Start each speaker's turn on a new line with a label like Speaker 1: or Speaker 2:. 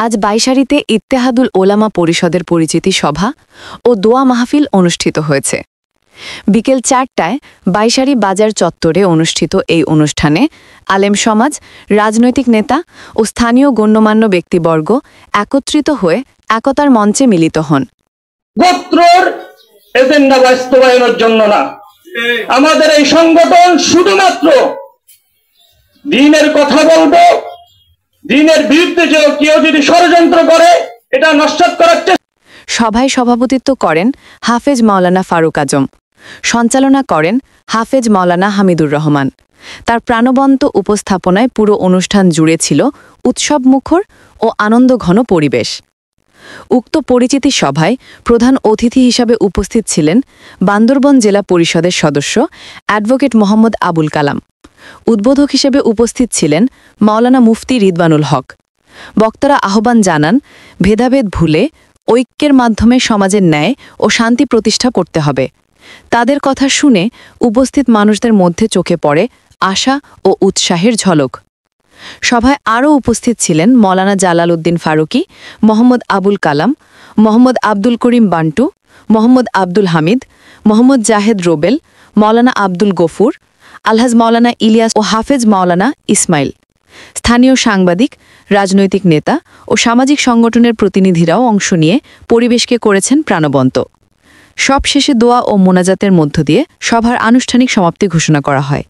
Speaker 1: আজ বাইশারীতে ইত্তেহাদুল ওলামা পরিষদের পরিচিতি সভা ও দোয়া মাহফিল অনুষ্ঠিত হয়েছে। বিকেল ৪টায় বাইশারী বাজার চত্বরে অনুষ্ঠিত এই অনুষ্ঠানে আলেম সমাজ, রাজনৈতিক নেতা ও স্থানীয় গণ্যমান্য ব্যক্তিবর্গ একত্রিত হয়ে একতার মঞ্চে মিলিত হন।
Speaker 2: গোত্রর এজেন্ডা বাস্তবায়নের জন্য না, আমাদের এই সংগঠন শুধুমাত্র দ্বীনের কথা বলবো, দ্বীনের বিরুদ্ধে কেউ যদি ষড়যন্ত্র করে এটা নস্যাৎ করার চেষ্টা।
Speaker 1: সভায় সভাপতিত্ব করেন হাফেজ মাওলানা ফারুক আজম, সঞ্চালনা করেন হাফেজ মাওলানা হামিদুর রহমান। তার প্রাণবন্ত উপস্থাপনায় পুরো অনুষ্ঠান জুড়ে ছিল উৎসবমুখর ও আনন্দঘন পরিবেশ। উক্ত পরিচিতি সভায় প্রধান অতিথি হিসাবে উপস্থিত ছিলেন বান্দরবন জেলা পরিষদের সদস্য অ্যাডভোকেট মোহাম্মদ আবুল কালাম। উদ্বোধক হিসেবে উপস্থিত ছিলেন মাওলানা মুফতি রিদওয়ানুল হক। বক্তারা আহ্বান জানান, ভেদাভেদ ভুলে ঐক্যের মাধ্যমে সমাজের ন্যায় ও শান্তি প্রতিষ্ঠা করতে হবে। তাদের কথা শুনে উপস্থিত মানুষদের মধ্যে চোখে পড়ে আশা ও উৎসাহের ঝলক। সভায় আরও উপস্থিত ছিলেন মৌলানা জালাল উদ্দিন ফারুকি, মোহাম্মদ আবুল কালাম, মোহাম্মদ আব্দুল করিম বান্টু, মোহাম্মদ আব্দুল হামিদ, মোহাম্মদ জাহেদ রোবেল, মৌলানা আব্দুল গফুর, আলহাজ মৌলানা ইলিয়াস ও হাফেজ মৌলানা ইসমাইল। স্থানীয় সাংবাদিক, রাজনৈতিক নেতা ও সামাজিক সংগঠনের প্রতিনিধিরাও অংশ নিয়ে পরিবেশকে করেছেন প্রাণবন্ত। সবশেষে দোয়া ও মোনাজাতের মধ্য দিয়ে সভার আনুষ্ঠানিক সমাপ্তি ঘোষণা করা হয়।